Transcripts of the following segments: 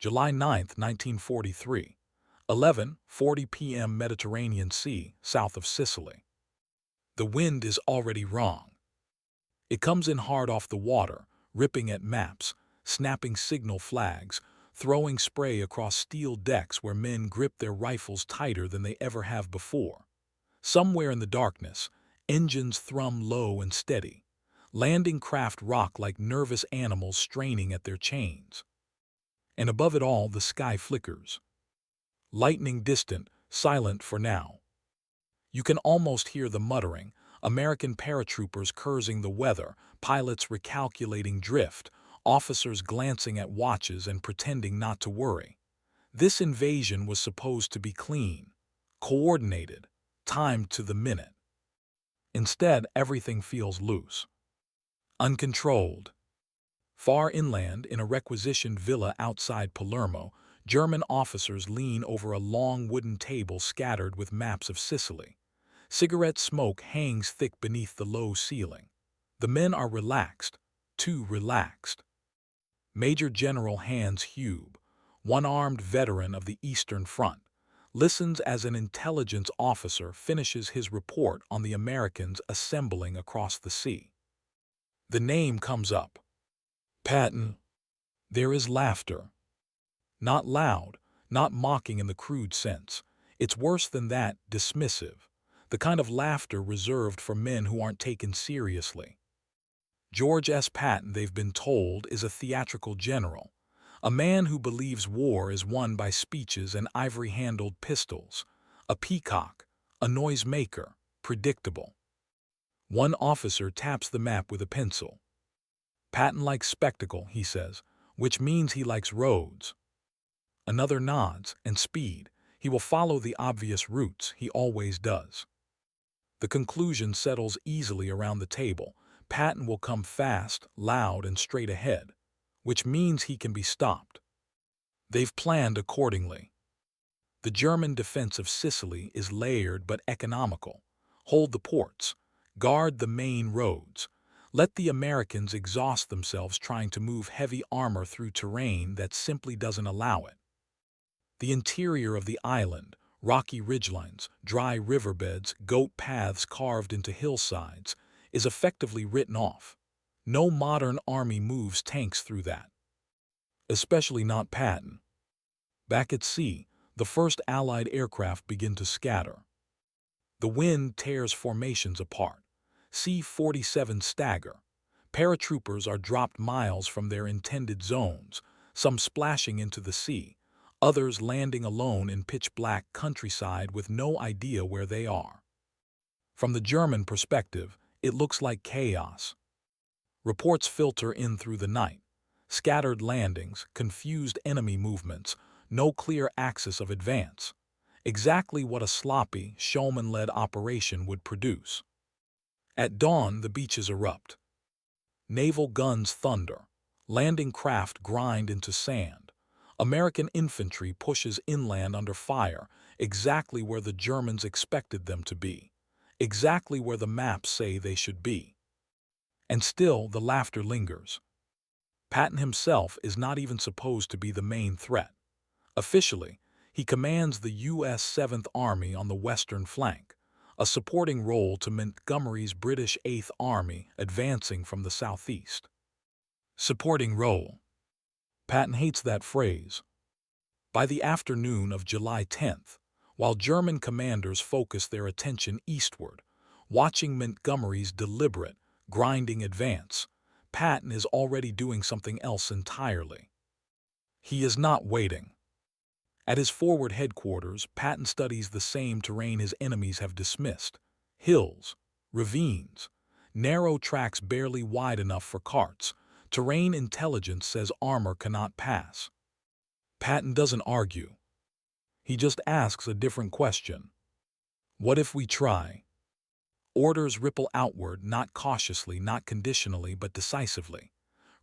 July 9, 1943, 11:40 p.m. Mediterranean Sea, south of Sicily. The wind is already wrong. It comes in hard off the water, ripping at maps, snapping signal flags, throwing spray across steel decks where men grip their rifles tighter than they ever have before. Somewhere in the darkness, engines thrum low and steady. Landing craft rock like nervous animals straining at their chains. And above it all, the sky flickers. Lightning distant, silent for now. You can almost hear the muttering, American paratroopers cursing the weather, pilots recalculating drift, officers glancing at watches and pretending not to worry. This invasion was supposed to be clean, coordinated, timed to the minute. Instead, everything feels loose, uncontrolled. Far inland, in a requisitioned villa outside Palermo, German officers lean over a long wooden table scattered with maps of Sicily. Cigarette smoke hangs thick beneath the low ceiling. The men are relaxed, too relaxed. Major General Hans Hube, one-armed veteran of the Eastern Front, listens as an intelligence officer finishes his report on the Americans assembling across the sea. The name comes up. Patton. There is laughter. Not loud, not mocking in the crude sense. It's worse than that, dismissive. The kind of laughter reserved for men who aren't taken seriously. George S. Patton, they've been told, is a theatrical general, a man who believes war is won by speeches and ivory-handled pistols, a peacock, a noisemaker, predictable. One officer taps the map with a pencil. Patton likes spectacle, he says, which means he likes roads. Another nods, and speed. He will follow the obvious routes, he always does. The conclusion settles easily around the table. Patton will come fast, loud, and straight ahead, which means he can be stopped. They've planned accordingly. The German defense of Sicily is layered but economical. Hold the ports, guard the main roads. Let the Americans exhaust themselves trying to move heavy armor through terrain that simply doesn't allow it. The interior of the island, rocky ridgelines, dry riverbeds, goat paths carved into hillsides, is effectively written off. No modern army moves tanks through that. Especially not Patton. Back at sea, the first Allied aircraft begin to scatter. The wind tears formations apart. C-47 stagger. Paratroopers are dropped miles from their intended zones, some splashing into the sea, others landing alone in pitch-black countryside with no idea where they are. From the German perspective, it looks like chaos. Reports filter in through the night. Scattered landings, confused enemy movements, no clear axis of advance. Exactly what a sloppy, showman-led operation would produce. At dawn, the beaches erupt. Naval guns thunder. Landing craft grind into sand. American infantry pushes inland under fire, exactly where the Germans expected them to be, exactly where the maps say they should be. And still, the laughter lingers. Patton himself is not even supposed to be the main threat. Officially, he commands the U.S. 7th Army on the western flank, a supporting role to Montgomery's British 8th Army advancing from the southeast. Supporting role. Patton hates that phrase. By the afternoon of July 10th, while German commanders focus their attention eastward, watching Montgomery's deliberate, grinding advance, Patton is already doing something else entirely. He is not waiting. At his forward headquarters, Patton studies the same terrain his enemies have dismissed: hills, ravines, narrow tracks barely wide enough for carts. Terrain intelligence says armor cannot pass. Patton doesn't argue. He just asks a different question. What if we try? Orders ripple outward, not cautiously, not conditionally, but decisively.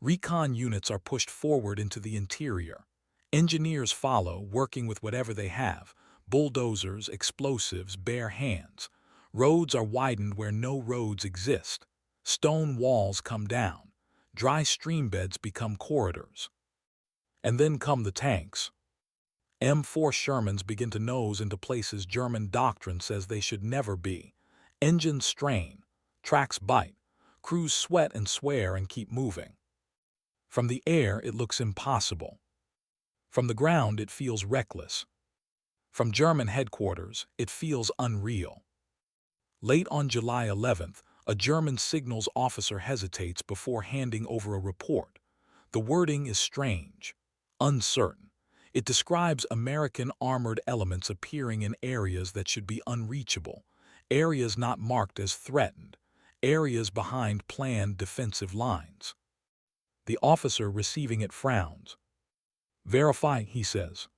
Recon units are pushed forward into the interior. Engineers follow, working with whatever they have: bulldozers, explosives, bare hands. Roads are widened where no roads exist. Stone walls come down. Dry streambeds become corridors. And then come the tanks. M4 Shermans begin to nose into places German doctrine says they should never be. Engines strain, tracks bite, crews sweat and swear and keep moving. From the air, it looks impossible. From the ground, it feels reckless. From German headquarters, it feels unreal. Late on July 11th, a German signals officer hesitates before handing over a report. The wording is strange, uncertain. It describes American armored elements appearing in areas that should be unreachable, areas not marked as threatened, areas behind planned defensive lines. The officer receiving it frowns. "Verify," he says.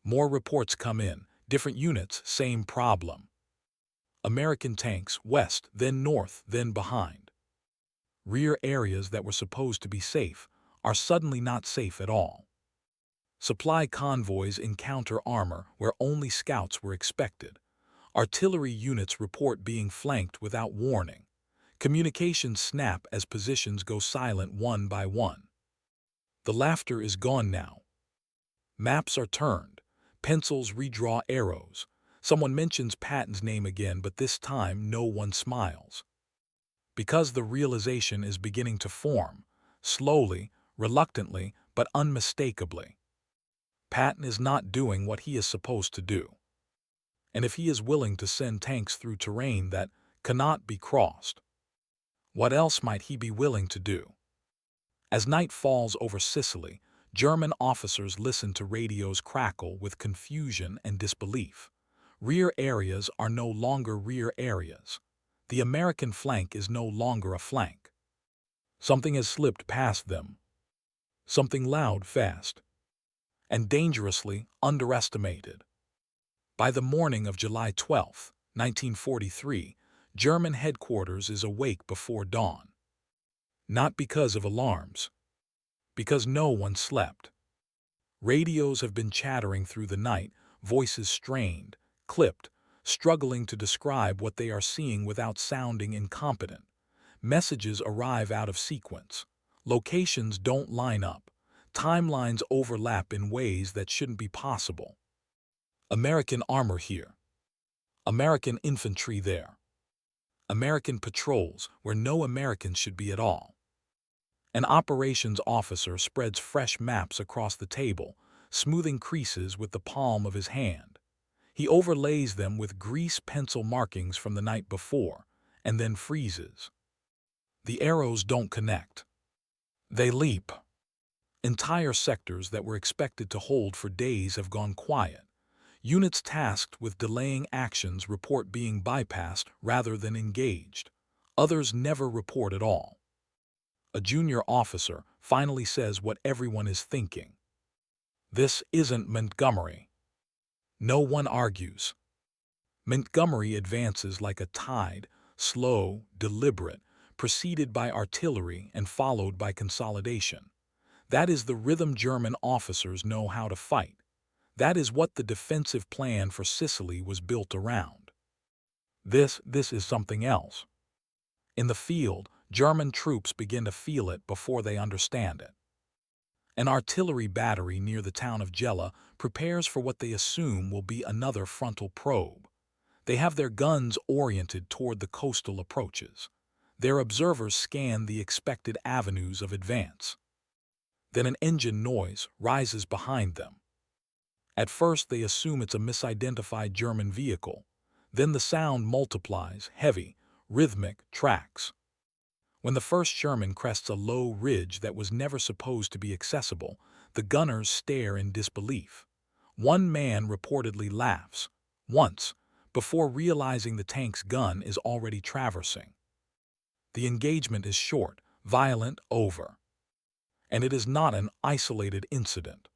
More reports come in, different units, same problem. American tanks, west, then north, then behind. Rear areas that were supposed to be safe are suddenly not safe at all. Supply convoys encounter armor where only scouts were expected. Artillery units report being flanked without warning. Communications snap as positions go silent one by one. The laughter is gone now. Maps are turned. Pencils redraw arrows. Someone mentions Patton's name again, but this time no one smiles. Because the realization is beginning to form, slowly, reluctantly, but unmistakably. Patton is not doing what he is supposed to do. And if he is willing to send tanks through terrain that cannot be crossed, what else might he be willing to do? As night falls over Sicily, German officers listen to radios crackle with confusion and disbelief. Rear areas are no longer rear areas. The American flank is no longer a flank. Something has slipped past them. Something loud, fast, and dangerously underestimated. By the morning of July 12, 1943, German headquarters is awake before dawn. Not because of alarms, because no one slept. Radios have been chattering through the night, voices strained, clipped, struggling to describe what they are seeing without sounding incompetent. Messages arrive out of sequence. Locations don't line up. Timelines overlap in ways that shouldn't be possible. American armor here. American infantry there. American patrols where no Americans should be at all. An operations officer spreads fresh maps across the table, smoothing creases with the palm of his hand. He overlays them with grease pencil markings from the night before, and then freezes. The arrows don't connect. They leap. Entire sectors that were expected to hold for days have gone quiet. Units tasked with delaying actions report being bypassed rather than engaged. Others never report at all. A junior officer finally says what everyone is thinking. This isn't Montgomery. No one argues. Montgomery advances like a tide, slow, deliberate, preceded by artillery and followed by consolidation. That is the rhythm German officers know how to fight. That is what the defensive plan for Sicily was built around. This is something else. In the field, German troops begin to feel it before they understand it. An artillery battery near the town of Gela prepares for what they assume will be another frontal probe. They have their guns oriented toward the coastal approaches. Their observers scan the expected avenues of advance. Then an engine noise rises behind them. At first they assume it's a misidentified German vehicle. Then the sound multiplies, heavy, rhythmic tracks. When the first Sherman crests a low ridge that was never supposed to be accessible, the gunners stare in disbelief. One man reportedly laughs, once, before realizing the tank's gun is already traversing. The engagement is short, violent, over. And it is not an isolated incident.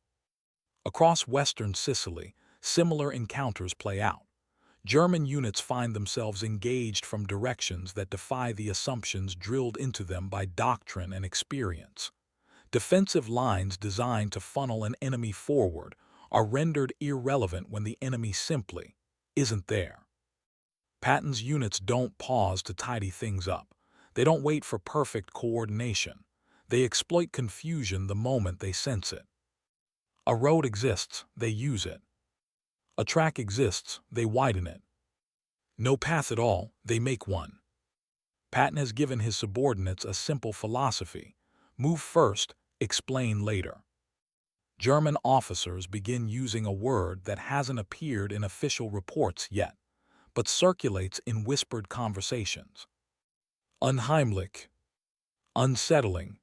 Across western Sicily, similar encounters play out. German units find themselves engaged from directions that defy the assumptions drilled into them by doctrine and experience. Defensive lines designed to funnel an enemy forward are rendered irrelevant when the enemy simply isn't there. Patton's units don't pause to tidy things up. They don't wait for perfect coordination. They exploit confusion the moment they sense it. A road exists, they use it. A track exists, they widen it. No path at all, they make one. Patton has given his subordinates a simple philosophy: move first, explain later. German officers begin using a word that hasn't appeared in official reports yet, but circulates in whispered conversations. Unheimlich. Unsettling.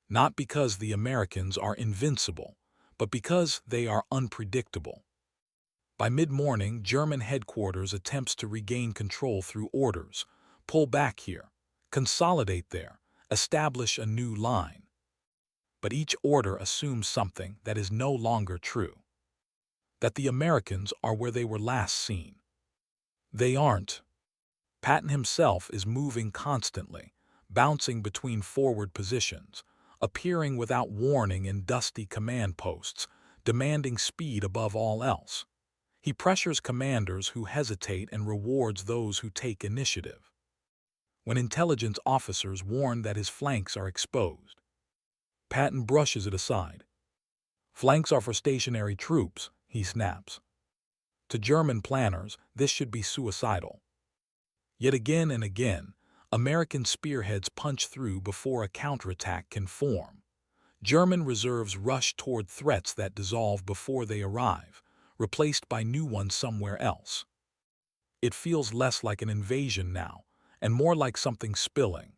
Not because the Americans are invincible, but because they are unpredictable. By mid-morning, German headquarters attempts to regain control through orders: pull back here, consolidate there, establish a new line. But each order assumes something that is no longer true: that the Americans are where they were last seen. They aren't. Patton himself is moving constantly, bouncing between forward positions, appearing without warning in dusty command posts, demanding speed above all else. He pressures commanders who hesitate and rewards those who take initiative. When intelligence officers warn that his flanks are exposed, Patton brushes it aside. Flanks are for stationary troops, he snaps. To German planners, this should be suicidal. Yet again and again, American spearheads punch through before a counterattack can form. German reserves rush toward threats that dissolve before they arrive, replaced by new ones somewhere else. It feels less like an invasion now, and more like something spilling.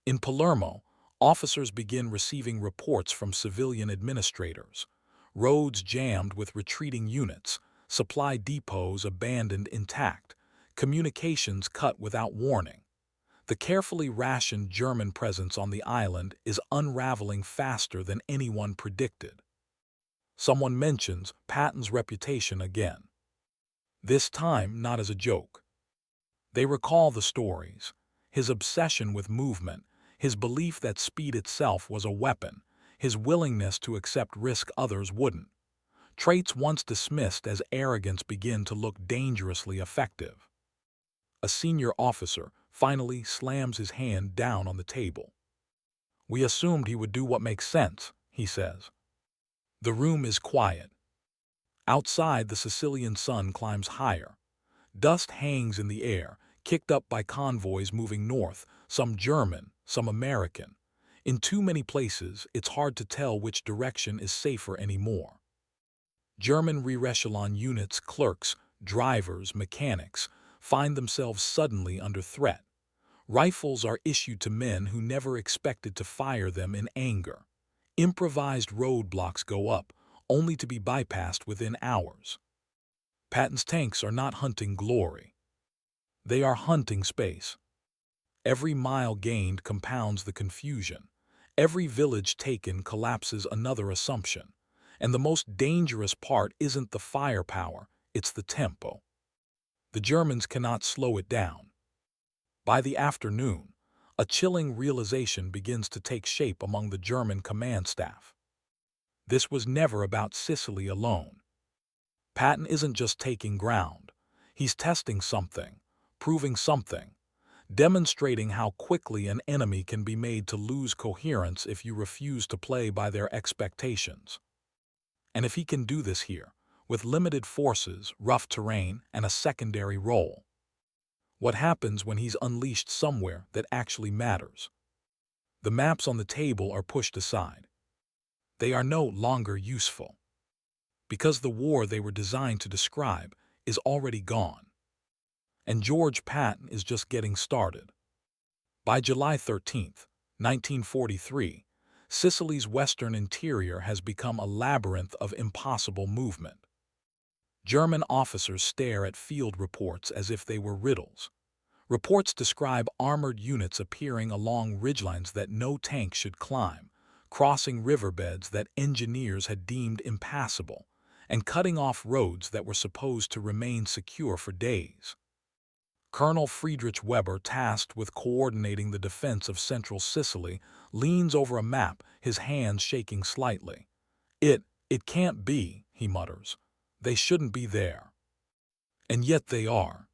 In Palermo, officers begin receiving reports from civilian administrators: roads jammed with retreating units, supply depots abandoned intact, communications cut without warning. The carefully rationed German presence on the island is unraveling faster than anyone predicted. Someone mentions Patton's reputation again. This time not as a joke. They recall the stories: his obsession with movement, his belief that speed itself was a weapon, his willingness to accept risk others wouldn't. Traits once dismissed as arrogance begin to look dangerously effective. A senior officer finally slams his hand down on the table. "We assumed he would do what makes sense," he says. The room is quiet. Outside, the Sicilian sun climbs higher. Dust hangs in the air, kicked up by convoys moving north, some German, some American. In too many places, it's hard to tell which direction is safer anymore. German re-echelon units, clerks, drivers, mechanics, find themselves suddenly under threat. Rifles are issued to men who never expected to fire them in anger. Improvised roadblocks go up, only to be bypassed within hours. Patton's tanks are not hunting glory. They are hunting space. Every mile gained compounds the confusion. Every village taken collapses another assumption. And the most dangerous part isn't the firepower, it's the tempo. The Germans cannot slow it down. By the afternoon, a chilling realization begins to take shape among the German command staff. This was never about Sicily alone. Patton isn't just taking ground. He's testing something, proving something, demonstrating how quickly an enemy can be made to lose coherence if you refuse to play by their expectations. And if he can do this here, with limited forces, rough terrain, and a secondary role, what happens when he's unleashed somewhere that actually matters? The maps on the table are pushed aside. They are no longer useful, because the war they were designed to describe is already gone. And George Patton is just getting started. By July 13, 1943, Sicily's western interior has become a labyrinth of impossible movement. German officers stare at field reports as if they were riddles. Reports describe armored units appearing along ridgelines that no tank should climb, crossing riverbeds that engineers had deemed impassable, and cutting off roads that were supposed to remain secure for days. Colonel Friedrich Weber, tasked with coordinating the defense of central Sicily, leans over a map, his hands shaking slightly. It can't be," he mutters. "They shouldn't be there." And yet they are.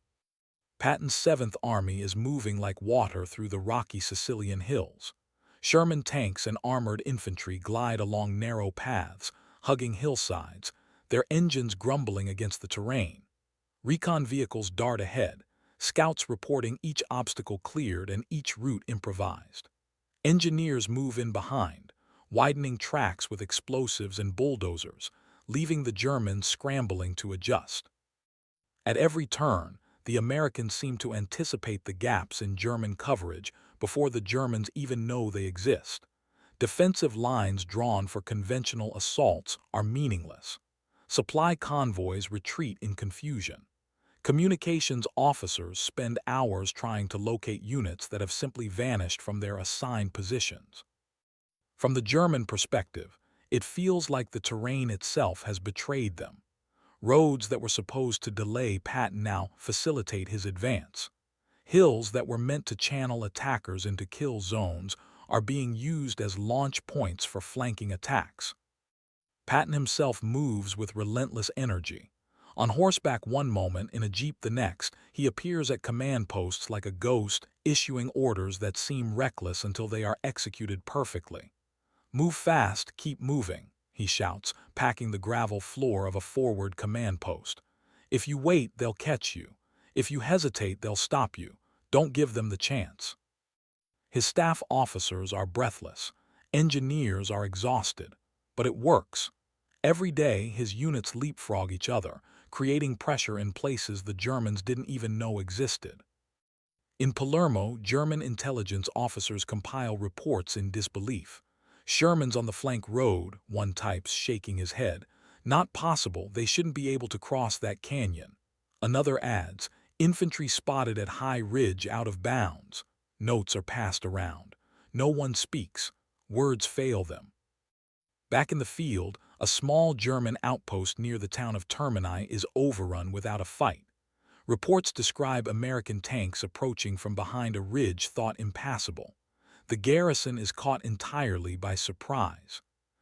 Patton's 7th Army is moving like water through the rocky Sicilian hills. Sherman tanks and armored infantry glide along narrow paths, hugging hillsides, their engines grumbling against the terrain. Recon vehicles dart ahead, scouts reporting each obstacle cleared and each route improvised. Engineers move in behind, widening tracks with explosives and bulldozers, leaving the Germans scrambling to adjust. At every turn, the Americans seem to anticipate the gaps in German coverage before the Germans even know they exist. Defensive lines drawn for conventional assaults are meaningless. Supply convoys retreat in confusion. Communications officers spend hours trying to locate units that have simply vanished from their assigned positions. From the German perspective, it feels like the terrain itself has betrayed them. Roads that were supposed to delay Patton now facilitate his advance. Hills that were meant to channel attackers into kill zones are being used as launch points for flanking attacks. Patton himself moves with relentless energy. On horseback one moment, in a jeep the next, he appears at command posts like a ghost, issuing orders that seem reckless until they are executed perfectly. "Move fast, keep moving," he shouts, packing the gravel floor of a forward command post. "If you wait, they'll catch you. If you hesitate, they'll stop you. Don't give them the chance." His staff officers are breathless. Engineers are exhausted. But it works. Every day, his units leapfrog each other, creating pressure in places the Germans didn't even know existed. In Palermo, German intelligence officers compile reports in disbelief. "Sherman's on the flank road," one types, shaking his head. "Not possible, they shouldn't be able to cross that canyon." Another adds, "Infantry spotted at high ridge out of bounds." Notes are passed around. No one speaks. Words fail them. Back in the field, a small German outpost near the town of Termini is overrun without a fight. Reports describe American tanks approaching from behind a ridge thought impassable. The garrison is caught entirely by surprise.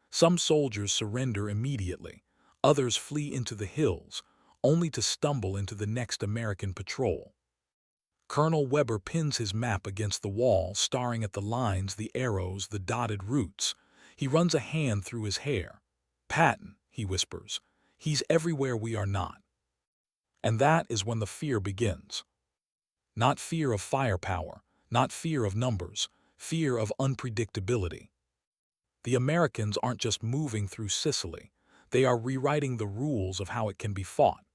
Some soldiers surrender immediately. Others flee into the hills, only to stumble into the next American patrol. Colonel Weber pins his map against the wall, staring at the lines, the arrows, the dotted routes. He runs a hand through his hair. "Patton," he whispers, "he's everywhere we are not." And that is when the fear begins. Not fear of firepower, not fear of numbers, fear of unpredictability. The Americans aren't just moving through Sicily, they are rewriting the rules of how it can be fought.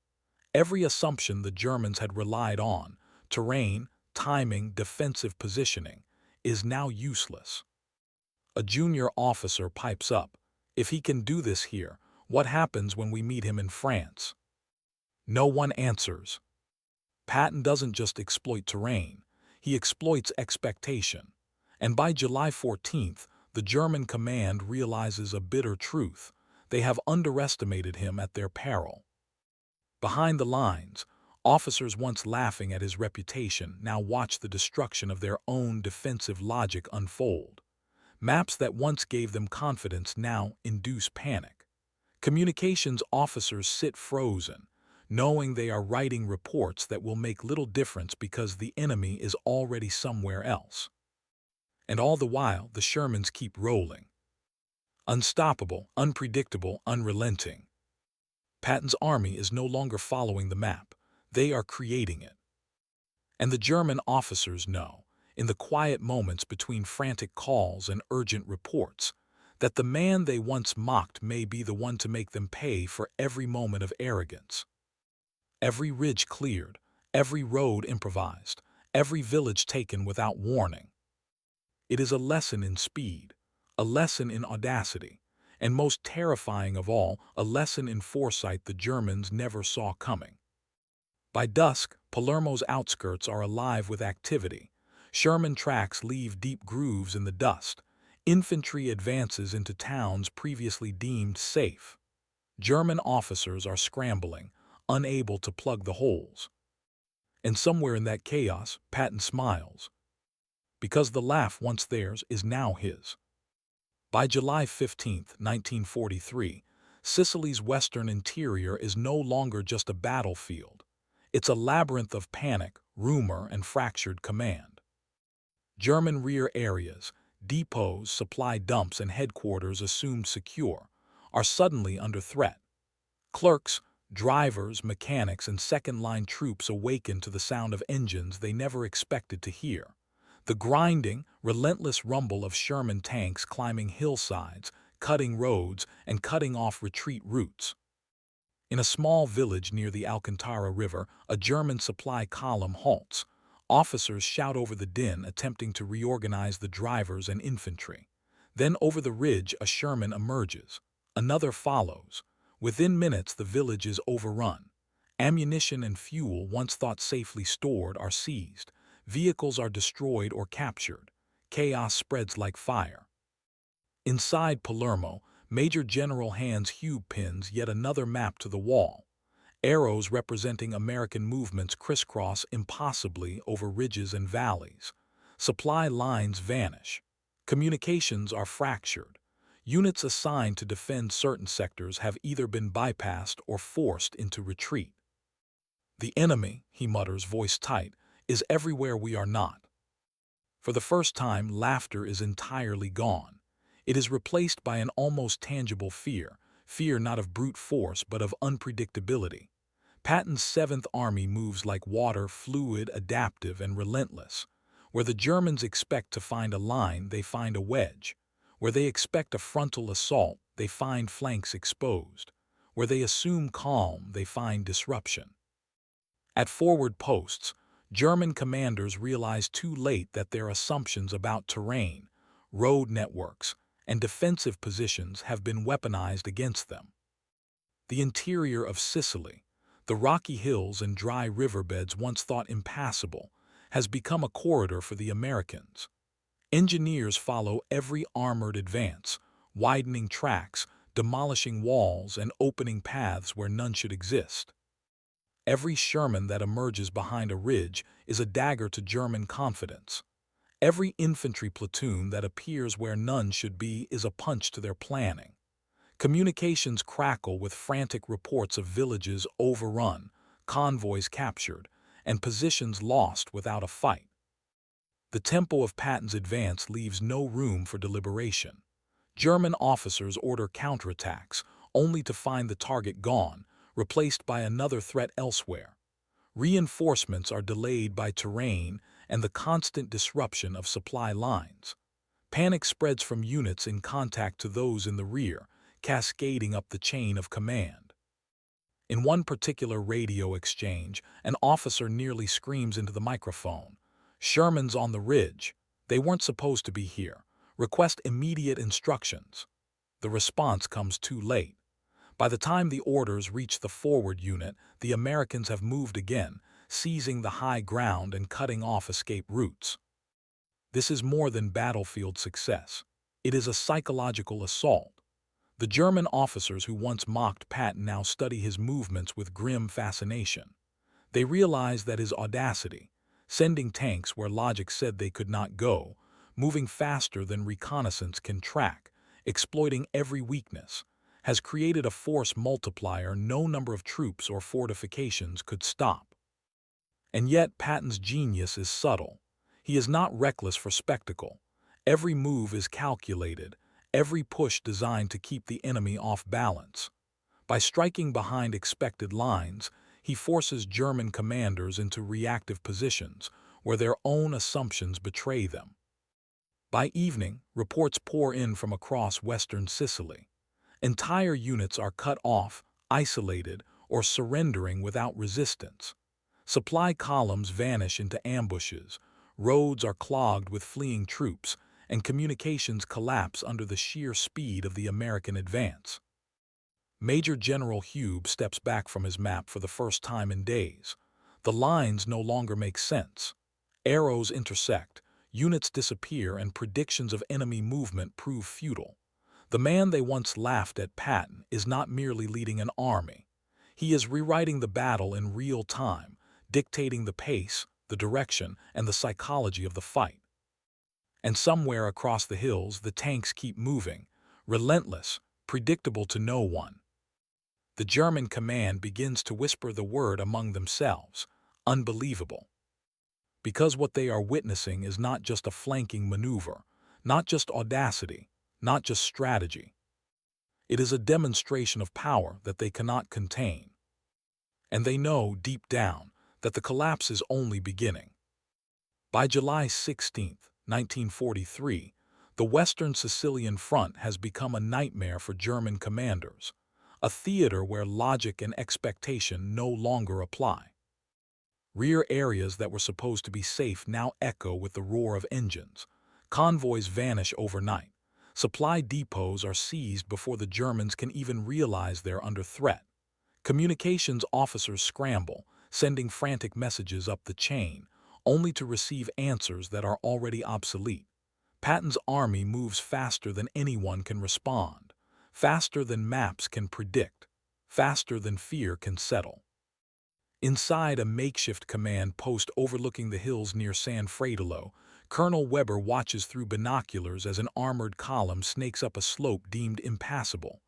Every assumption the Germans had relied on, terrain, timing, defensive positioning, is now useless. A junior officer pipes up, "If he can do this here, what happens when we meet him in France?" No one answers. Patton doesn't just exploit terrain, he exploits expectation. And by July 14th, the German command realizes a bitter truth: they have underestimated him at their peril. Behind the lines, officers once laughing at his reputation now watch the destruction of their own defensive logic unfold. Maps that once gave them confidence now induce panic. Communications officers sit frozen, knowing they are writing reports that will make little difference because the enemy is already somewhere else. And all the while, the Shermans keep rolling. Unstoppable, unpredictable, unrelenting. Patton's army is no longer following the map. They are creating it. And the German officers know, in the quiet moments between frantic calls and urgent reports, that the man they once mocked may be the one to make them pay for every moment of arrogance. Every ridge cleared, every road improvised, every village taken without warning. It is a lesson in speed, a lesson in audacity, and most terrifying of all, a lesson in foresight the Germans never saw coming. By dusk, Palermo's outskirts are alive with activity. Sherman tracks leave deep grooves in the dust. Infantry advances into towns previously deemed safe. German officers are scrambling, unable to plug the holes. And somewhere in that chaos, Patton smiles. Because the laugh once theirs is now his. By July 15, 1943, Sicily's western interior is no longer just a battlefield. It's a labyrinth of panic, rumor, and fractured command. German rear areas, depots, supply dumps, and headquarters assumed secure, are suddenly under threat. Clerks, drivers, mechanics, and second-line troops awaken to the sound of engines they never expected to hear. The grinding, relentless rumble of Sherman tanks climbing hillsides, cutting roads, and cutting off retreat routes. In a small village near the Alcantara River, a German supply column halts. Officers shout over the din, attempting to reorganize the drivers and infantry. Then over the ridge, a Sherman emerges. Another follows. Within minutes, the village is overrun. Ammunition and fuel, once thought safely stored, are seized. Vehicles are destroyed or captured. Chaos spreads like fire. Inside Palermo, Major General Hans Hube pins yet another map to the wall. Arrows representing American movements crisscross impossibly over ridges and valleys. Supply lines vanish. Communications are fractured. Units assigned to defend certain sectors have either been bypassed or forced into retreat. "The enemy," he mutters, voice tight, "is everywhere we are not." For the first time, laughter is entirely gone. It is replaced by an almost tangible fear, fear not of brute force but of unpredictability. Patton's 7th Army moves like water, fluid, adaptive, and relentless. Where the Germans expect to find a line, they find a wedge. Where they expect a frontal assault, they find flanks exposed. Where they assume calm, they find disruption. At forward posts, German commanders realize too late that their assumptions about terrain, road networks, and defensive positions have been weaponized against them. The interior of Sicily, the rocky hills and dry riverbeds once thought impassable, has become a corridor for the Americans. Engineers follow every armored advance, widening tracks, demolishing walls, and opening paths where none should exist. Every Sherman that emerges behind a ridge is a dagger to German confidence. Every infantry platoon that appears where none should be is a punch to their planning. Communications crackle with frantic reports of villages overrun, convoys captured, and positions lost without a fight. The tempo of Patton's advance leaves no room for deliberation. German officers order counterattacks, only to find the target gone, replaced by another threat elsewhere. Reinforcements are delayed by terrain and the constant disruption of supply lines. Panic spreads from units in contact to those in the rear, cascading up the chain of command. In one particular radio exchange, an officer nearly screams into the microphone, "Sherman's on the ridge. They weren't supposed to be here. Request immediate instructions." The response comes too late. By the time the orders reach the forward unit, the Americans have moved again, seizing the high ground and cutting off escape routes. This is more than battlefield success. It is a psychological assault. The German officers who once mocked Patton now study his movements with grim fascination. They realize that his audacity, sending tanks where logic said they could not go, moving faster than reconnaissance can track, exploiting every weakness, has created a force multiplier no number of troops or fortifications could stop. And yet Patton's genius is subtle. He is not reckless for spectacle. Every move is calculated, every push designed to keep the enemy off balance. By striking behind expected lines, he forces German commanders into reactive positions where their own assumptions betray them. By evening, reports pour in from across western Sicily. Entire units are cut off, isolated, or surrendering without resistance. Supply columns vanish into ambushes, roads are clogged with fleeing troops, and communications collapse under the sheer speed of the American advance. Major General Hube steps back from his map for the first time in days. The lines no longer make sense. Arrows intersect, units disappear, and predictions of enemy movement prove futile. The man they once laughed at, Patton, is not merely leading an army. He is rewriting the battle in real time, dictating the pace, the direction, and the psychology of the fight. And somewhere across the hills, the tanks keep moving, relentless, predictable to no one. The German command begins to whisper the word among themselves, unbelievable. Because what they are witnessing is not just a flanking maneuver, not just audacity, not just strategy. It is a demonstration of power that they cannot contain. And they know, deep down, that the collapse is only beginning. By July 16, 1943, the Western Sicilian front has become a nightmare for German commanders, a theater where logic and expectation no longer apply. Rear areas that were supposed to be safe now echo with the roar of engines. Convoys vanish overnight. Supply depots are seized before the Germans can even realize they're under threat. Communications officers scramble, sending frantic messages up the chain, only to receive answers that are already obsolete. Patton's army moves faster than anyone can respond, faster than maps can predict, faster than fear can settle. Inside a makeshift command post overlooking the hills near San Fredolo, Colonel Weber watches through binoculars as an armored column snakes up a slope deemed impassable.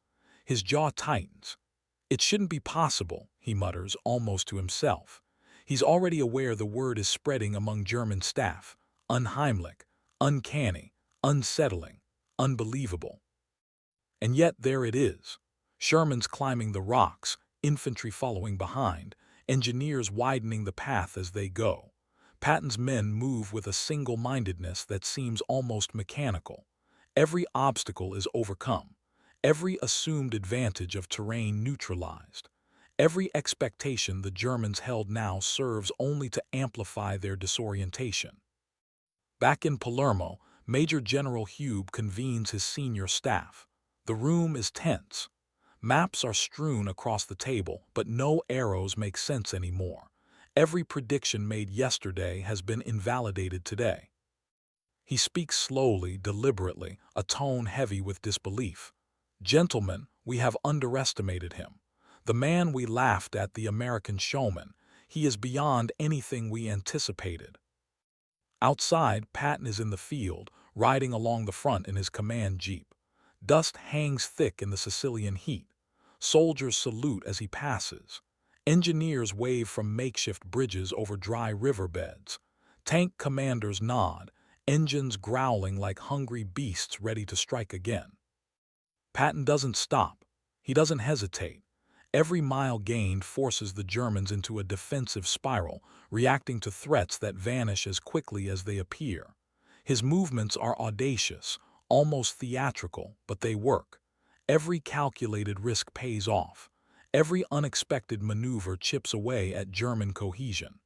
His jaw tightens. "It shouldn't be possible," he mutters, almost to himself. He's already aware the word is spreading among German staff. Unheimlich, uncanny, unsettling, unbelievable. And yet there it is. Sherman's climbing the rocks, infantry following behind, engineers widening the path as they go. Patton's men move with a single-mindedness that seems almost mechanical. Every obstacle is overcome, every assumed advantage of terrain neutralized. Every expectation the Germans held now serves only to amplify their disorientation. Back in Palermo, Major General Hube convenes his senior staff. The room is tense. Maps are strewn across the table, but no arrows make sense anymore. Every prediction made yesterday has been invalidated today. He speaks slowly, deliberately, a tone heavy with disbelief. "Gentlemen, we have underestimated him. The man we laughed at, the American showman, he is beyond anything we anticipated." Outside, Patton is in the field, riding along the front in his command jeep. Dust hangs thick in the Sicilian heat. Soldiers salute as he passes. Engineers wave from makeshift bridges over dry riverbeds. Tank commanders nod, engines growling like hungry beasts ready to strike again. Patton doesn't stop. He doesn't hesitate. Every mile gained forces the Germans into a defensive spiral, reacting to threats that vanish as quickly as they appear. His movements are audacious, almost theatrical, but they work. Every calculated risk pays off. Every unexpected maneuver chips away at German cohesion.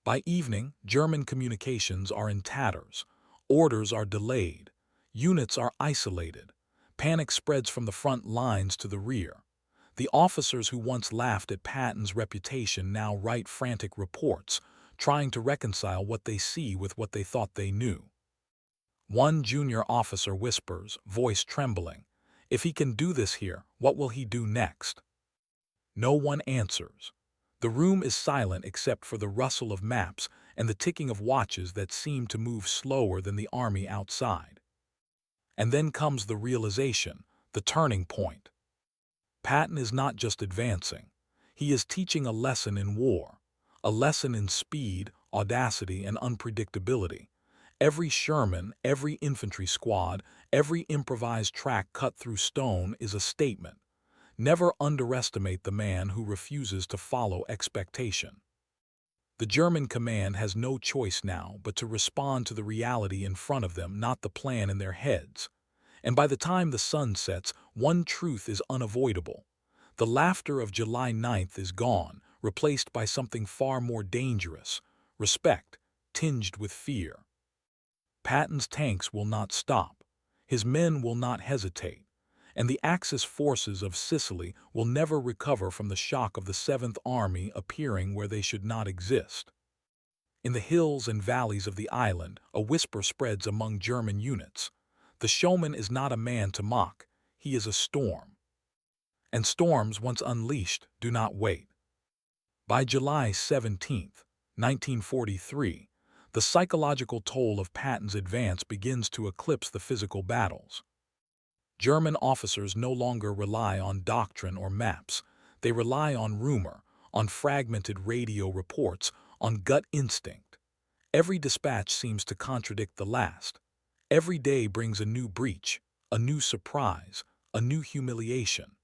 By evening, German communications are in tatters. Orders are delayed. Units are isolated. Panic spreads from the front lines to the rear. The officers who once laughed at Patton's reputation now write frantic reports, trying to reconcile what they see with what they thought they knew. One junior officer whispers, voice trembling, "If he can do this here, what will he do next?" No one answers. The room is silent except for the rustle of maps and the ticking of watches that seem to move slower than the army outside. And then comes the realization, the turning point. Patton is not just advancing. He is teaching a lesson in war, a lesson in speed, audacity, and unpredictability. Every Sherman, every infantry squad, every improvised track cut through stone is a statement. Never underestimate the man who refuses to follow expectation. The German command has no choice now but to respond to the reality in front of them, not the plan in their heads. And by the time the sun sets, one truth is unavoidable. The laughter of July 9th is gone, replaced by something far more dangerous, respect, tinged with fear. Patton's tanks will not stop. His men will not hesitate. And the Axis forces of Sicily will never recover from the shock of the 7th Army appearing where they should not exist. In the hills and valleys of the island, a whisper spreads among German units. The showman is not a man to mock, he is a storm. And storms, once unleashed, do not wait. By July 17, 1943, the psychological toll of Patton's advance begins to eclipse the physical battles. German officers no longer rely on doctrine or maps. They rely on rumor, on fragmented radio reports, on gut instinct. Every dispatch seems to contradict the last. Every day brings a new breach, a new surprise, A new humiliation.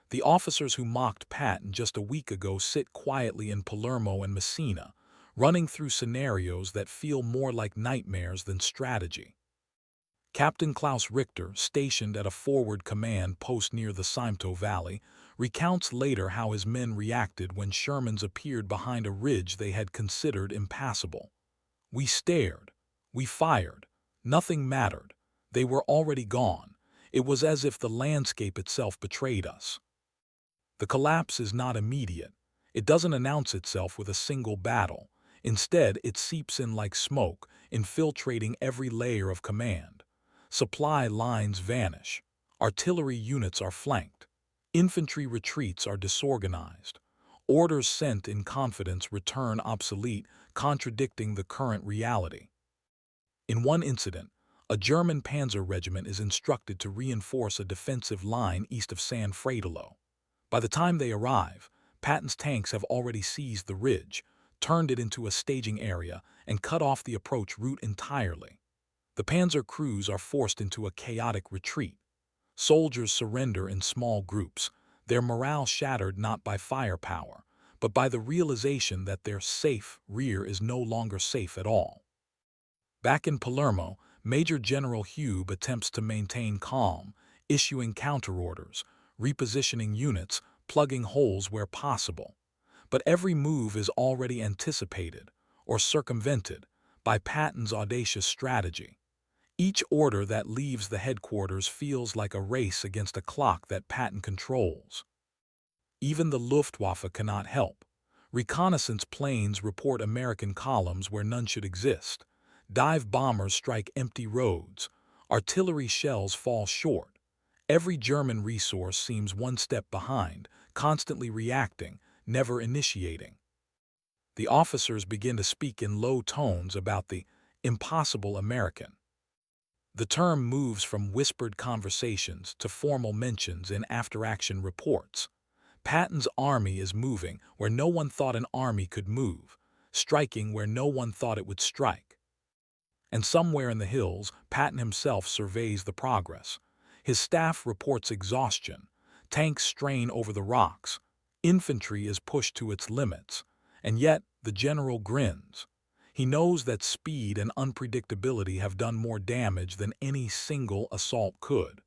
The officers who mocked Patton just a week ago sit quietly in Palermo and Messina, running through scenarios that feel more like nightmares than strategy. Captain Klaus Richter, stationed at a forward command post near the Simto Valley, recounts later how his men reacted when Shermans appeared behind a ridge they had considered impassable. "We stared. We fired. Nothing mattered. They were already gone. It was as if the landscape itself betrayed us." The collapse is not immediate. It doesn't announce itself with a single battle. Instead, it seeps in like smoke, infiltrating every layer of command. Supply lines vanish. Artillery units are flanked. Infantry retreats are disorganized. Orders sent in confidence return obsolete, contradicting the current reality. In one incident, a German panzer regiment is instructed to reinforce a defensive line east of San Fratolo. By the time they arrive, Patton's tanks have already seized the ridge, turned it into a staging area, and cut off the approach route entirely. The panzer crews are forced into a chaotic retreat. Soldiers surrender in small groups, their morale shattered not by firepower, but by the realization that their safe rear is no longer safe at all. Back in Palermo, Major General Hube attempts to maintain calm, issuing counterorders, repositioning units, plugging holes where possible. But every move is already anticipated, or circumvented, by Patton's audacious strategy. Each order that leaves the headquarters feels like a race against a clock that Patton controls. Even the Luftwaffe cannot help. Reconnaissance planes report American columns where none should exist. Dive bombers strike empty roads. Artillery shells fall short. Every German resource seems one step behind, constantly reacting, never initiating. The officers begin to speak in low tones about the impossible American. The term moves from whispered conversations to formal mentions in after-action reports. Patton's army is moving where no one thought an army could move, striking where no one thought it would strike. And somewhere in the hills, Patton himself surveys the progress. His staff reports exhaustion. Tanks strain over the rocks. Infantry is pushed to its limits. And yet, the general grins. He knows that speed and unpredictability have done more damage than any single assault could.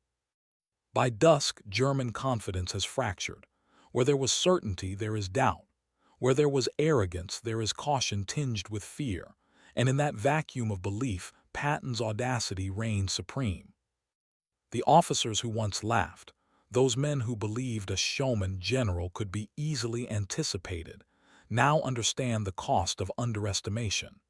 By dusk, German confidence has fractured. Where there was certainty, there is doubt. Where there was arrogance, there is caution tinged with fear. And in that vacuum of belief, Patton's audacity reigns supreme. The officers who once laughed, those men who believed a showman general could be easily anticipated, now understand the cost of underestimation.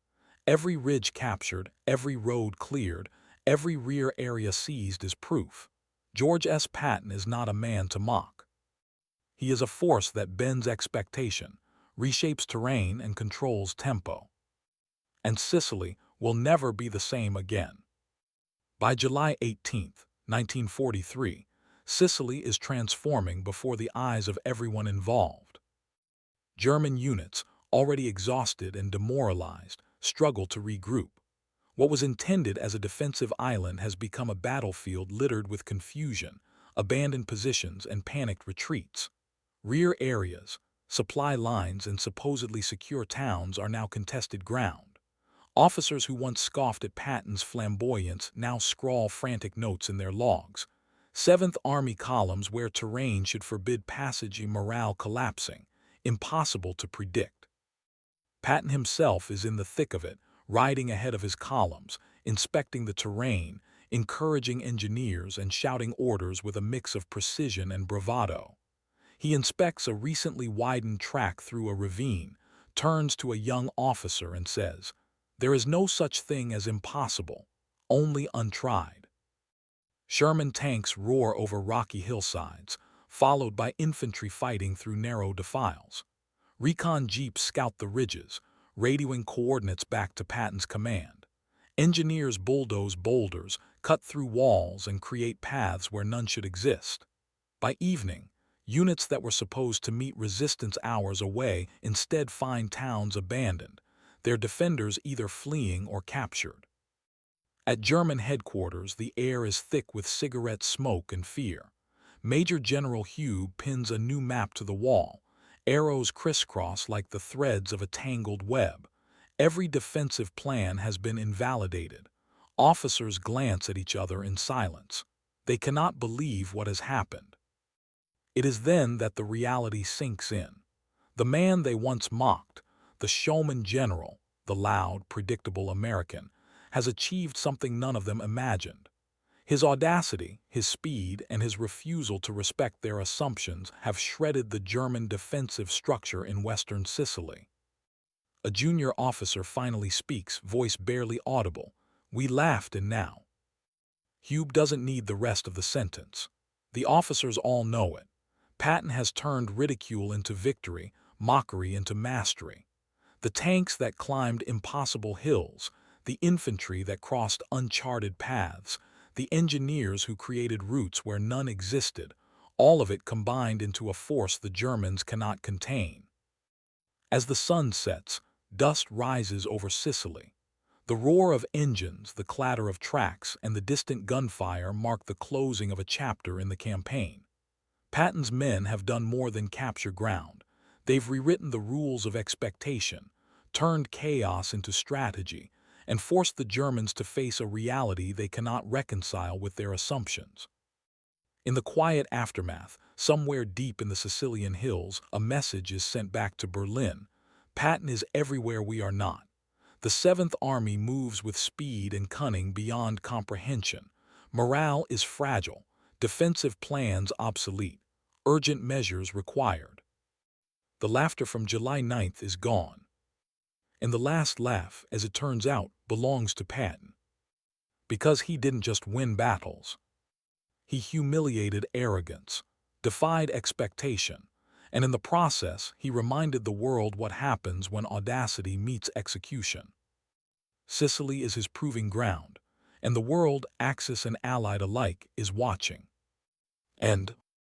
Every ridge captured, every road cleared, every rear area seized is proof. George S. Patton is not a man to mock. He is a force that bends expectation, reshapes terrain, and controls tempo. And Sicily will never be the same again. By July 18, 1943, Sicily is transforming before the eyes of everyone involved. German units, already exhausted and demoralized, struggle to regroup. What was intended as a defensive island has become a battlefield littered with confusion, abandoned positions, and panicked retreats. Rear areas, supply lines, and supposedly secure towns are now contested ground. Officers who once scoffed at Patton's flamboyance now scrawl frantic notes in their logs. 7th Army columns where terrain should forbid passage, morale collapsing, impossible to predict. Patton himself is in the thick of it, riding ahead of his columns, inspecting the terrain, encouraging engineers, and shouting orders with a mix of precision and bravado. He inspects a recently widened track through a ravine, turns to a young officer and says, "There is no such thing as impossible, only untried." Sherman tanks roar over rocky hillsides, followed by infantry fighting through narrow defiles. Recon jeeps scout the ridges, radioing coordinates back to Patton's command. Engineers bulldoze boulders, cut through walls, and create paths where none should exist. By evening, units that were supposed to meet resistance hours away instead find towns abandoned, their defenders either fleeing or captured. At German headquarters, the air is thick with cigarette smoke and fear. Major General Hugh pins a new map to the wall. Arrows crisscross like the threads of a tangled web. Every defensive plan has been invalidated. Officers glance at each other in silence. They cannot believe what has happened. It is then that the reality sinks in. The man they once mocked, the showman general, the loud, predictable American, has achieved something none of them imagined. His audacity, his speed, and his refusal to respect their assumptions have shredded the German defensive structure in western Sicily. A junior officer finally speaks, voice barely audible. "We laughed and now." Hugh doesn't need the rest of the sentence. The officers all know it. Patton has turned ridicule into victory, mockery into mastery. The tanks that climbed impossible hills, the infantry that crossed uncharted paths, the engineers who created routes where none existed, all of it combined into a force the Germans cannot contain. As the sun sets, dust rises over Sicily. The roar of engines, the clatter of tracks, and the distant gunfire mark the closing of a chapter in the campaign. Patton's men have done more than capture ground. They've rewritten the rules of expectation, turned chaos into strategy, and forced the Germans to face a reality they cannot reconcile with their assumptions. In the quiet aftermath, somewhere deep in the Sicilian hills, a message is sent back to Berlin. Patton is everywhere we are not. The 7th Army moves with speed and cunning beyond comprehension. Morale is fragile, defensive plans obsolete, urgent measures required. The laughter from July 9th is gone. And the last laugh, as it turns out, belongs to Patton. Because he didn't just win battles. He humiliated arrogance, defied expectation, and in the process, he reminded the world what happens when audacity meets execution. Sicily is his proving ground, and the world, Axis and Allied alike, is watching. End.